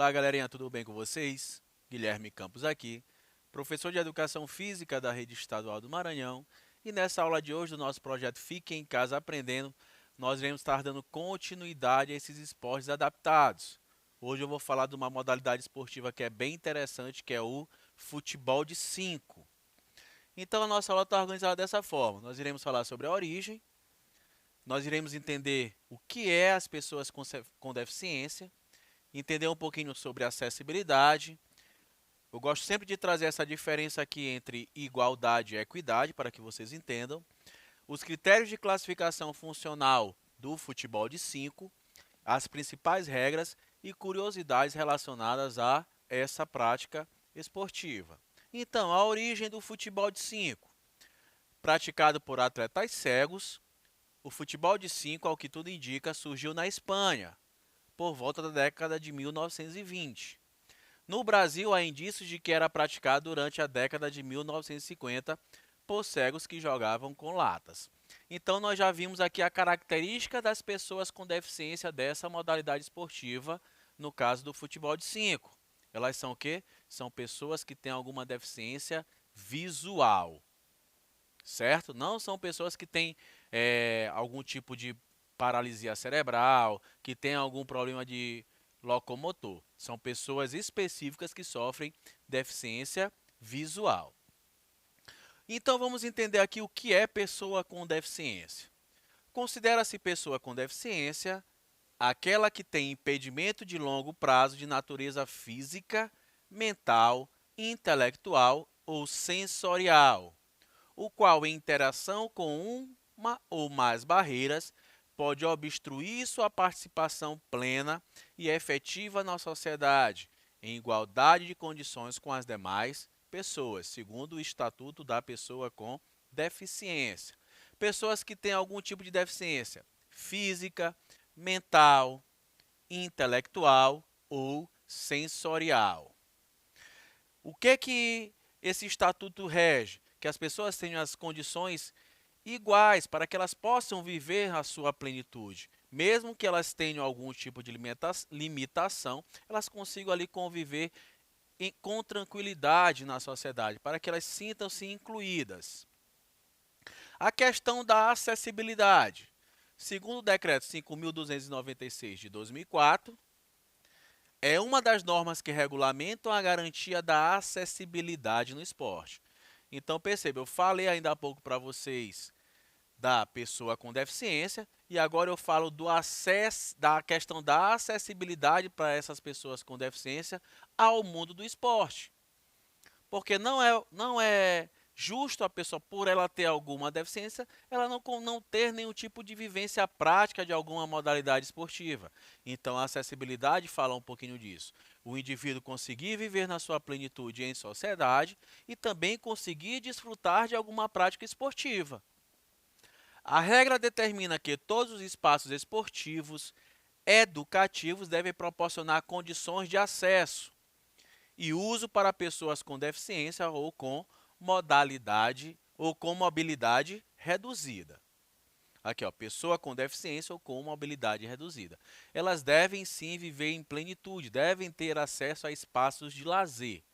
Olá, galerinha, tudo bem com vocês? Guilherme Campos aqui, professor de Educação Física da Rede Estadual do Maranhão. E nessa aula de hoje do nosso projeto Fique em Casa Aprendendo, nós iremos estar dando continuidade a esses esportes adaptados. Hoje eu vou falar de uma modalidade esportiva que é bem interessante, que é o futebol de 5. Então a nossa aula está organizada dessa forma. Nós iremos falar sobre a origem, nós iremos entender o que é as pessoas com deficiência, entender um pouquinho sobre acessibilidade. Eu gosto sempre de trazer essa diferença aqui entre igualdade e equidade, para que vocês entendam. Os critérios de classificação funcional do futebol de 5, as principais regras e curiosidades relacionadas a essa prática esportiva. Então, a origem do futebol de 5. Praticado por atletas cegos, o futebol de 5, ao que tudo indica, surgiu na Espanha, por volta da década de 1920. No Brasil, há indícios de que era praticado durante a década de 1950 por cegos que jogavam com latas. Então, nós já vimos aqui a característica das pessoas com deficiência dessa modalidade esportiva, no caso do futebol de 5. Elas são o quê? São pessoas que têm alguma deficiência visual, certo? Não são pessoas que têm algum tipo de paralisia cerebral, que têm algum problema de locomotor. São pessoas específicas que sofrem deficiência visual. Então vamos entender aqui o que é pessoa com deficiência. Considera-se pessoa com deficiência aquela que tem impedimento de longo prazo de natureza física, mental, intelectual ou sensorial, o qual, em interação com uma ou mais barreiras, pode obstruir sua participação plena e efetiva na sociedade, em igualdade de condições com as demais pessoas, segundo o Estatuto da Pessoa com Deficiência. Pessoas que têm algum tipo de deficiência física, mental, intelectual ou sensorial. O que esse estatuto rege? Que as pessoas tenham as condições iguais para que elas possam viver a sua plenitude. Mesmo que elas tenham algum tipo de limitação, elas consigam ali conviver com tranquilidade na sociedade, para que elas sintam-se incluídas. A questão da acessibilidade. Segundo o decreto 5.296 de 2004, é uma das normas que regulamentam a garantia da acessibilidade no esporte. Então, perceba, eu falei ainda há pouco para vocês da pessoa com deficiência e agora eu falo do acesso, da questão da acessibilidade para essas pessoas com deficiência ao mundo do esporte. Porque não é justo a pessoa, por ela ter alguma deficiência, ela não ter nenhum tipo de vivência prática de alguma modalidade esportiva. Então, a acessibilidade fala um pouquinho disso. O indivíduo conseguir viver na sua plenitude em sociedade e também conseguir desfrutar de alguma prática esportiva. A regra determina que todos os espaços esportivos educativos devem proporcionar condições de acesso e uso para pessoas com deficiência ou com modalidade ou com mobilidade reduzida. Aqui, ó, pessoa com deficiência ou com mobilidade reduzida. Elas devem sim viver em plenitude, devem ter acesso a espaços de lazer.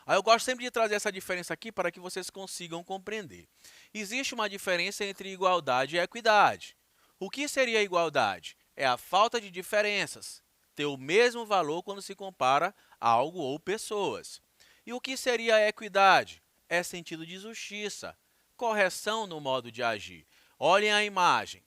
Aí eu gosto sempre de trazer essa diferença aqui para que vocês consigam compreender. Existe uma diferença entre igualdade e equidade. O que seria igualdade? É a falta de diferenças, ter o mesmo valor quando se compara algo ou pessoas. E o que seria equidade? É sentido de justiça, correção no modo de agir. Olhem a imagem.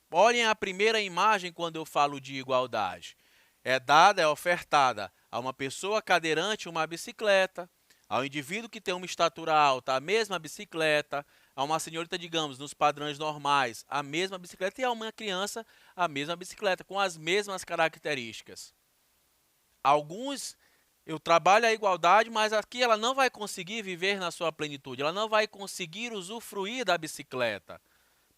Olhem a primeira imagem quando eu falo de igualdade. É ofertada a uma pessoa cadeirante uma bicicleta, ao indivíduo que tem uma estatura alta a mesma bicicleta, a uma senhorita, digamos, nos padrões normais, a mesma bicicleta e a uma criança a mesma bicicleta, com as mesmas características. Alguns, eu trabalho a igualdade, mas aqui ela não vai conseguir viver na sua plenitude, ela não vai conseguir usufruir da bicicleta,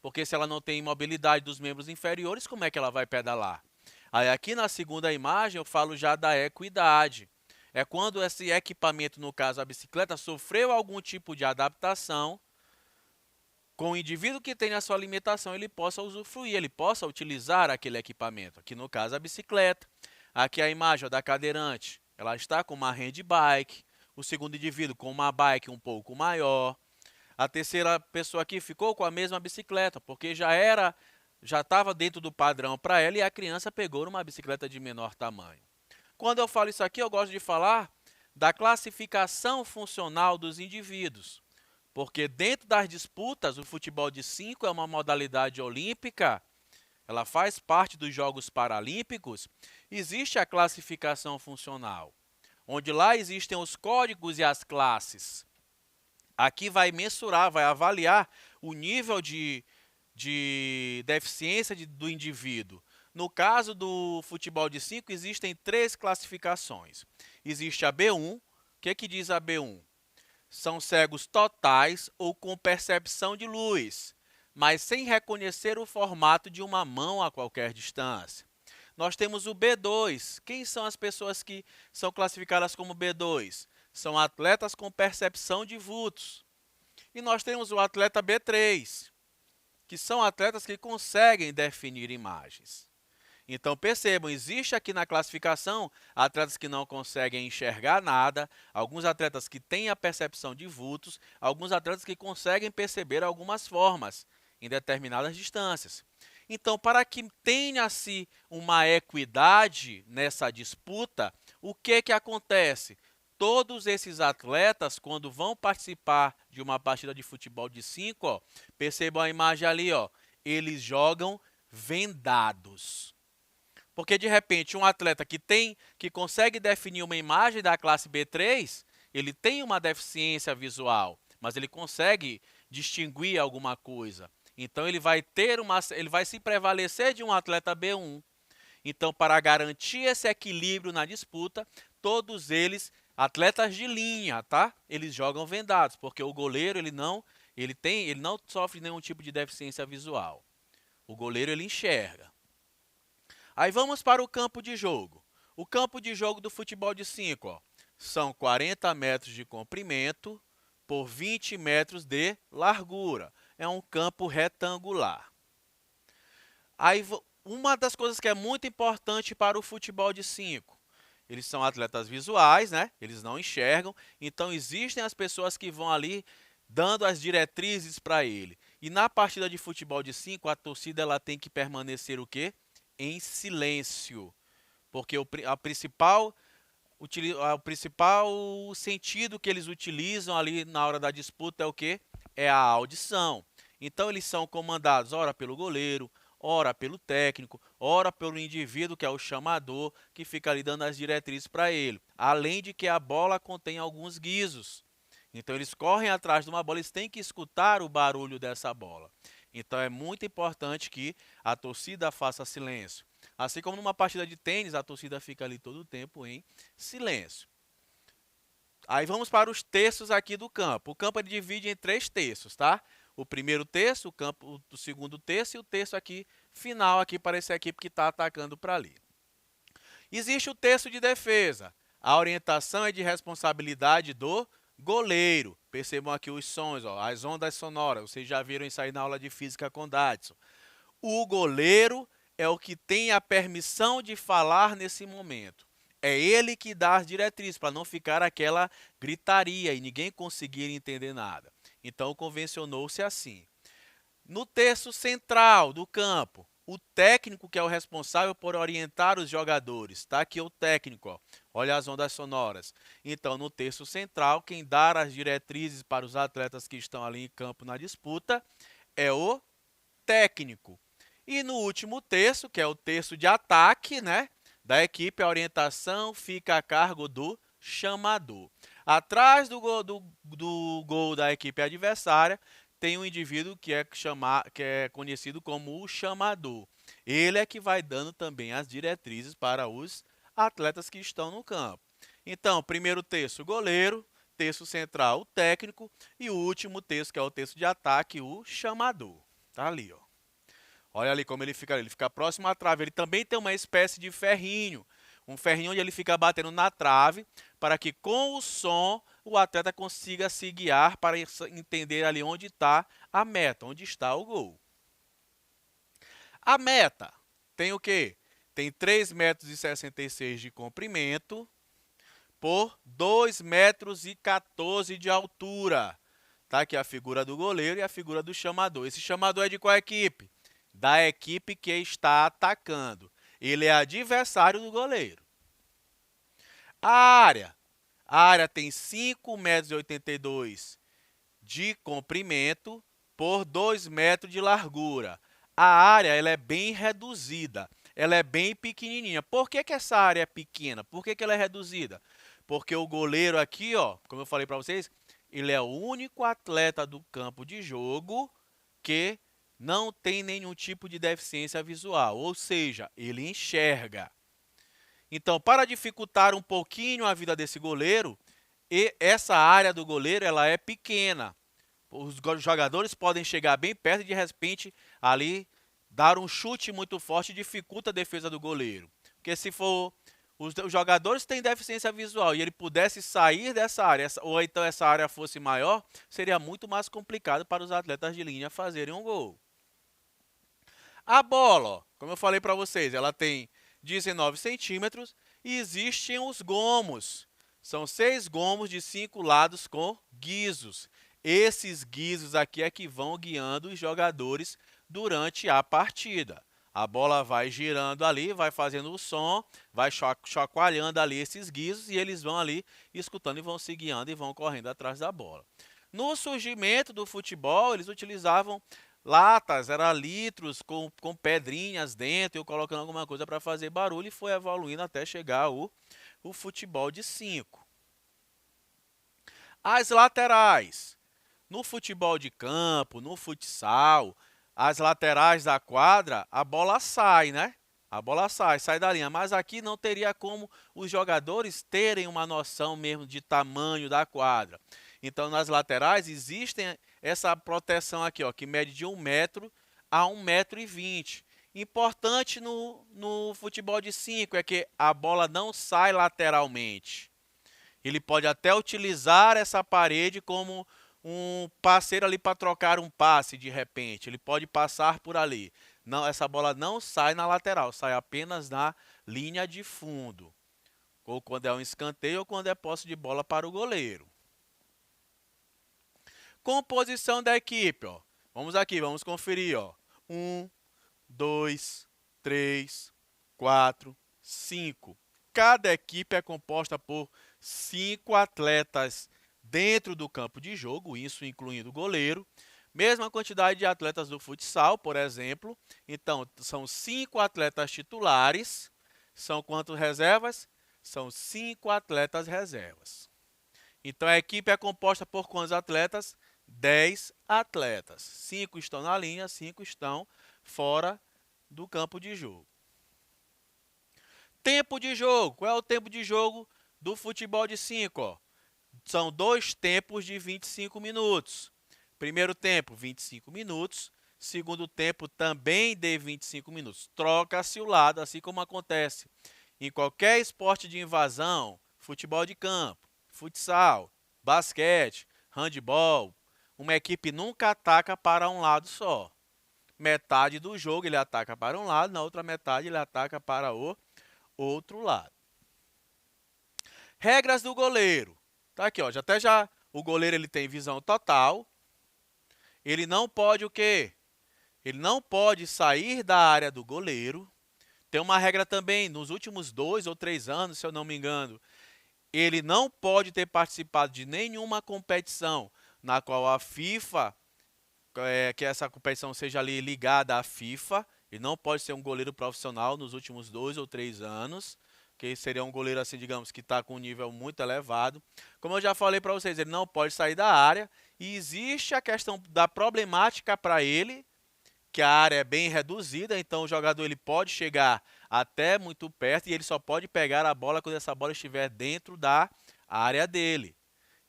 porque se ela não tem mobilidade dos membros inferiores, como é que ela vai pedalar? Aí aqui na segunda imagem eu falo já da equidade. É quando esse equipamento, no caso a bicicleta, sofreu algum tipo de adaptação, com o indivíduo que tem a sua limitação, ele possa usufruir, ele possa utilizar aquele equipamento. Aqui no caso a bicicleta. Aqui a imagem ó, da cadeirante. Ela está com uma handbike. O segundo indivíduo com uma bike um pouco maior. A terceira pessoa aqui ficou com a mesma bicicleta, porque já estava dentro do padrão para ela e a criança pegou numa bicicleta de menor tamanho. Quando eu falo isso aqui, eu gosto de falar da classificação funcional dos indivíduos. Porque dentro das disputas, o futebol de 5 é uma modalidade olímpica, ela faz parte dos Jogos Paralímpicos, existe a classificação funcional, onde lá existem os códigos e as classes. Aqui vai mensurar, vai avaliar o nível de deficiência do indivíduo. No caso do futebol de 5, existem 3 classificações. Existe a B1. O que diz a B1? São cegos totais ou com percepção de luz, mas sem reconhecer o formato de uma mão a qualquer distância. Nós temos o B2. Quem são as pessoas que são classificadas como B2? São atletas com percepção de vultos. E nós temos o atleta B3, que são atletas que conseguem definir imagens. Então, percebam, existe aqui na classificação atletas que não conseguem enxergar nada, alguns atletas que têm a percepção de vultos, alguns atletas que conseguem perceber algumas formas em determinadas distâncias. Então, para que tenha-se uma equidade nessa disputa, o que acontece? Todos esses atletas, quando vão participar de uma partida de futebol de 5, percebam a imagem ali, ó, eles jogam vendados. Porque, de repente, um atleta que consegue definir uma imagem da classe B3, ele tem uma deficiência visual, mas ele consegue distinguir alguma coisa. Então, ele vai se prevalecer de um atleta B1. Então, para garantir esse equilíbrio na disputa, todos eles, atletas de linha, tá? Eles jogam vendados, porque o goleiro, ele não sofre nenhum tipo de deficiência visual. O goleiro, ele enxerga. Aí vamos para o campo de jogo. O campo de jogo do futebol de 5, ó, são 40 metros de comprimento por 20 metros de largura. É um campo retangular. Aí, uma das coisas que é muito importante para o futebol de 5, eles são atletas visuais, né? Eles não enxergam, então existem as pessoas que vão ali dando as diretrizes para ele. E na partida de futebol de 5, a torcida ela tem que permanecer o quê? Em silêncio, porque o principal sentido que eles utilizam ali na hora da disputa é o quê? É a audição. Então eles são comandados ora pelo goleiro, ora pelo técnico, ora pelo indivíduo que é o chamador, que fica ali dando as diretrizes para ele. Além de que a bola contém alguns guizos. Então eles correm atrás de uma bola, eles têm que escutar o barulho dessa bola. Então é muito importante que a torcida faça silêncio. Assim como numa partida de tênis, a torcida fica ali todo o tempo em silêncio. Aí vamos para os terços aqui do campo. O campo ele divide em 3 terços, tá? O primeiro terço, o segundo terço e o terço aqui final aqui para essa equipe que está atacando para ali. Existe o terço de defesa. A orientação é de responsabilidade do goleiro. Percebam aqui os sons, ó, as ondas sonoras. Vocês já viram isso aí na aula de física com Dadson. O goleiro é o que tem a permissão de falar nesse momento. É ele que dá as diretrizes, para não ficar aquela gritaria e ninguém conseguir entender nada. Então, convencionou-se assim. No terço central do campo, o técnico que é o responsável por orientar os jogadores. Está aqui o técnico, ó. Olha as ondas sonoras. Então, no terço central, quem dá as diretrizes para os atletas que estão ali em campo na disputa é o técnico. E no último terço, que é o terço de ataque, né, da equipe, a orientação fica a cargo do chamador. Atrás do gol da equipe adversária, tem um indivíduo que é conhecido como o chamador. Ele é que vai dando também as diretrizes para os atletas que estão no campo. Então, primeiro terço, o goleiro, terço central, o técnico, e o último terço, que é o terço de ataque, o chamador. Tá ali, ó. Olha ali como ele fica próximo à trave. Ele também tem uma espécie de ferrinho, um ferrinho onde ele fica batendo na trave, para que com o som o atleta consiga se guiar para entender ali onde está a meta, onde está o gol. A meta tem o quê? tem 3,66 metros de comprimento por 2,14 metros de altura. Tá aqui a figura do goleiro e a figura do chamador. Esse chamador é de qual equipe? Da equipe que está atacando. Ele é adversário do goleiro. A área. A área tem 5,82 metros de comprimento por 2 metros de largura. A área ela é bem reduzida, ela é bem pequenininha. Por que essa área é pequena? Por que ela é reduzida? Porque o goleiro aqui, ó, como eu falei para vocês, ele é o único atleta do campo de jogo que não tem nenhum tipo de deficiência visual, ou seja, ele enxerga. Então, para dificultar um pouquinho a vida desse goleiro, essa área do goleiro ela é pequena. Os jogadores podem chegar bem perto e de repente ali dar um chute muito forte dificulta a defesa do goleiro. Porque se for os jogadores têm deficiência visual e ele pudesse sair dessa área, ou então essa área fosse maior, seria muito mais complicado para os atletas de linha fazerem um gol. A bola, ó, como eu falei para vocês, ela tem 19 centímetros e existem os gomos. São 6 gomos de 5 lados com guizos. Esses guizos aqui é que vão guiando os jogadores durante a partida. A bola vai girando ali, vai fazendo o som, vai chacoalhando ali esses guizos e eles vão ali escutando e vão se guiando e vão correndo atrás da bola. No surgimento do futebol, eles utilizavam latas, era litros com pedrinhas dentro, eu colocando alguma coisa para fazer barulho e foi evoluindo até chegar o futebol de 5. As laterais. No futebol de campo, no futsal, as laterais da quadra, a bola sai, né? A bola sai da linha. Mas aqui não teria como os jogadores terem uma noção mesmo de tamanho da quadra. Então, nas laterais, existem essa proteção aqui, ó, que mede de 1 metro a 1,20 m. Importante no futebol de 5 é que a bola não sai lateralmente. Ele pode até utilizar essa parede como um parceiro ali para trocar um passe de repente. Ele pode passar por ali. Não, essa bola não sai na lateral, sai apenas na linha de fundo. Ou quando é um escanteio ou quando é posse de bola para o goleiro. Composição da equipe, ó. Vamos aqui, vamos conferir, ó. 1, 2, 3, 4, 5. Cada equipe é composta por 5 atletas dentro do campo de jogo, isso incluindo o goleiro. Mesma quantidade de atletas do futsal, por exemplo. Então, são 5 atletas titulares. São quantos reservas? São 5 atletas reservas. Então, a equipe é composta por quantos atletas? 10 atletas. 5 estão na linha, 5 estão fora do campo de jogo. Tempo de jogo. Qual é o tempo de jogo do futebol de 5? São 2 tempos de 25 minutos. Primeiro tempo, 25 minutos. Segundo tempo, também de 25 minutos. Troca-se o lado, assim como acontece em qualquer esporte de invasão, futebol de campo, futsal, basquete, handebol. Uma equipe nunca ataca para um lado só. Metade do jogo ele ataca para um lado, na outra metade ele ataca para o outro lado. Regras do goleiro. Tá aqui, ó, o goleiro ele tem visão total. Ele não pode o quê? Ele não pode sair da área do goleiro. Tem uma regra também, nos últimos 2 ou 3 anos, se eu não me engano, ele não pode ter participado de nenhuma competição na qual a FIFA, que essa competição seja ali ligada à FIFA. Ele não pode ser um goleiro profissional nos últimos 2 ou 3 anos, que seria um goleiro assim, digamos, que está com um nível muito elevado. Como eu já falei para vocês, ele não pode sair da área e existe a questão da problemática para ele, que a área é bem reduzida, então o jogador ele pode chegar até muito perto e ele só pode pegar a bola quando essa bola estiver dentro da área dele.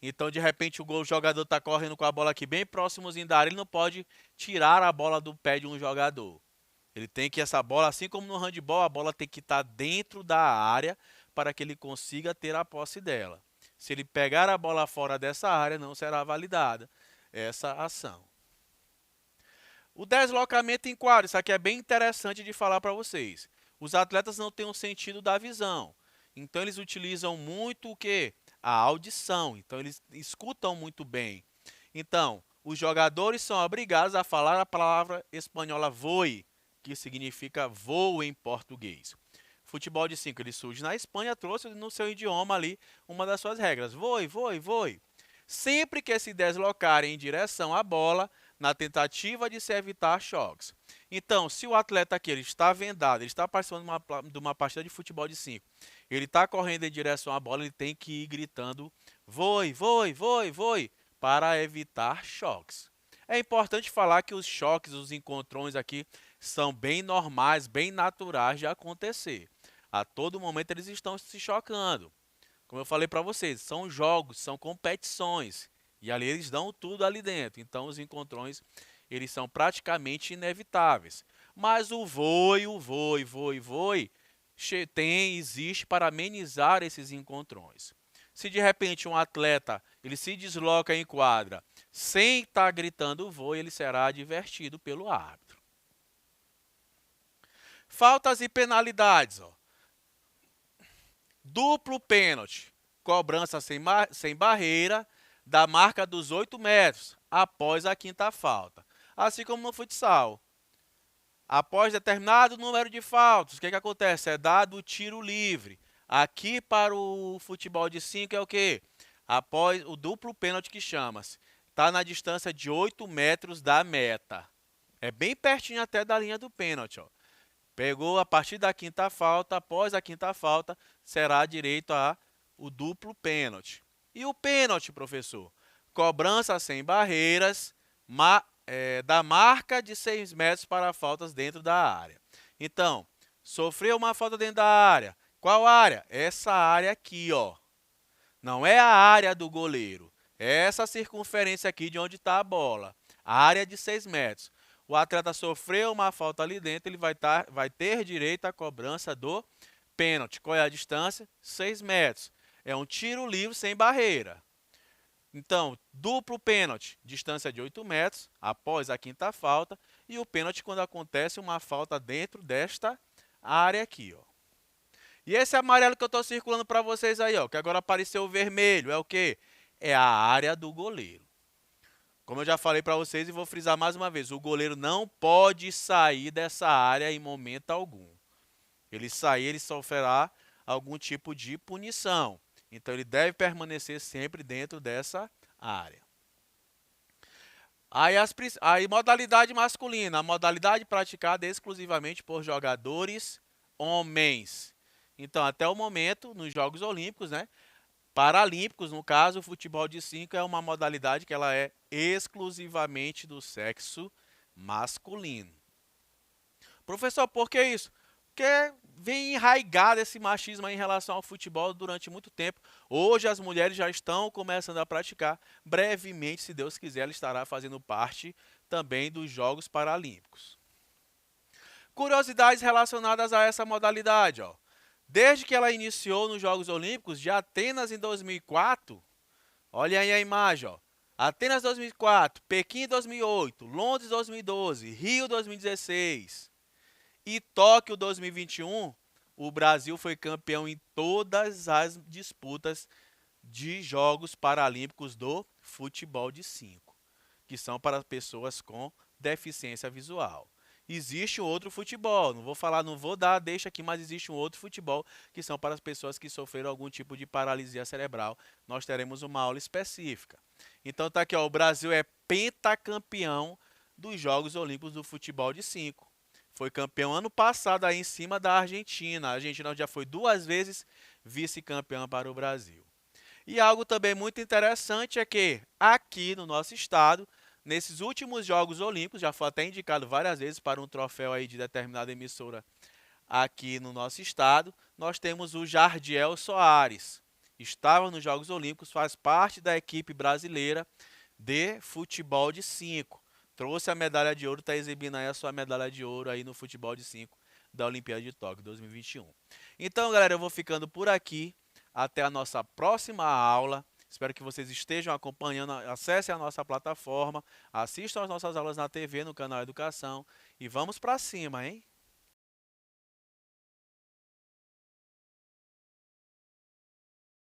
Então, de repente, o jogador está correndo com a bola aqui bem próximozinho da área, ele não pode tirar a bola do pé de um jogador. Ele tem que, essa bola, assim como no handebol, a bola tem que estar dentro da área para que ele consiga ter a posse dela. Se ele pegar a bola fora dessa área, não será validada essa ação. O deslocamento em quadro, isso aqui é bem interessante de falar para vocês. Os atletas não têm um sentido da visão. Então eles utilizam muito o quê? A audição. Então eles escutam muito bem. Então, os jogadores são obrigados a falar a palavra espanhola voe, que significa voo em português. Futebol de 5 ele surge na Espanha, trouxe no seu idioma ali uma das suas regras. Voe, voe, voe. Sempre que se deslocarem em direção à bola, na tentativa de se evitar choques. Então, se o atleta aqui ele está vendado, ele está participando de uma partida de futebol de 5, ele está correndo em direção à bola, ele tem que ir gritando voe, voe, voe, voe, para evitar choques. É importante falar que os choques, os encontrões aqui, são bem normais, bem naturais de acontecer. A todo momento eles estão se chocando. Como eu falei para vocês, são jogos, são competições. E ali eles dão tudo ali dentro. Então os encontrões, eles são praticamente inevitáveis. Mas o voe, existe para amenizar esses encontrões. Se de repente um atleta ele se desloca em quadra sem estar gritando voe, ele será advertido pelo árbitro. Faltas e penalidades. Ó. Duplo pênalti, cobrança sem barreira, da marca dos 8 metros, após a quinta falta. Assim como no futsal. Após determinado número de faltas, o que acontece? É dado o tiro livre. Aqui para o futebol de 5 é o quê? Após o duplo pênalti que chama-se. Está na distância de 8 metros da meta. É bem pertinho até da linha do pênalti. Ó. Pegou a partir da quinta falta, após a quinta falta, será direito a o duplo pênalti. E o pênalti, professor? Cobrança sem barreiras, da marca de 6 metros para faltas dentro da área. Então, sofreu uma falta dentro da área. Qual área? Essa área aqui, ó. Não é a área do goleiro. É essa circunferência aqui de onde está a bola. A área de 6 metros. O atleta sofreu uma falta ali dentro, ele vai ter direito à cobrança do pênalti. Qual é a distância? 6 metros. É um tiro livre sem barreira. Então, duplo pênalti, distância de 8 metros, após a quinta falta. E o pênalti quando acontece uma falta dentro desta área aqui. Ó. E esse amarelo que eu estou circulando para vocês aí, ó, que agora apareceu o vermelho, é o quê? É a área do goleiro. Como eu já falei para vocês e vou frisar mais uma vez, o goleiro não pode sair dessa área em momento algum. Ele sair, ele sofrerá algum tipo de punição. Então, ele deve permanecer sempre dentro dessa área. Aí modalidade masculina. A modalidade praticada exclusivamente por jogadores homens. Então, até o momento, nos Jogos Olímpicos, né? Paralímpicos, no caso, o futebol de 5 é uma modalidade que ela é exclusivamente do sexo masculino. Professor, por que isso? Porque vem enraigado esse machismo em relação ao futebol durante muito tempo. Hoje as mulheres já estão começando a praticar. Brevemente, se Deus quiser, ela estará fazendo parte também dos Jogos Paralímpicos. Curiosidades relacionadas a essa modalidade. Ó. Desde que ela iniciou nos Jogos Olímpicos de Atenas em 2004, olha aí a imagem, ó. Atenas 2004, Pequim 2008, Londres 2012, Rio 2016 e Tóquio 2021, o Brasil foi campeão em todas as disputas de Jogos Paralímpicos do futebol de 5, que são para pessoas com deficiência visual. Existe um outro futebol, não vou dar deixa aqui, mas existe um outro futebol que são para as pessoas que sofreram algum tipo de paralisia cerebral. Nós teremos uma aula específica. Então tá aqui, ó, o Brasil é pentacampeão dos Jogos Olímpicos do futebol de 5. Foi campeão ano passado aí em cima da Argentina. A Argentina já foi 2 vezes vice-campeã para o Brasil. E algo também muito interessante é que aqui no nosso estado, nesses últimos Jogos Olímpicos, já foi até indicado várias vezes para um troféu aí de determinada emissora aqui no nosso estado, nós temos o Jardiel Soares. Estava nos Jogos Olímpicos, faz parte da equipe brasileira de futebol de 5. Trouxe a medalha de ouro, está exibindo aí a sua medalha de ouro aí no futebol de 5 da Olimpíada de Tóquio 2021. Então, galera, eu vou ficando por aqui. Até a nossa próxima aula. Espero que vocês estejam acompanhando. Acessem a nossa plataforma, assistam as nossas aulas na TV, no canal Educação. E vamos para cima, hein?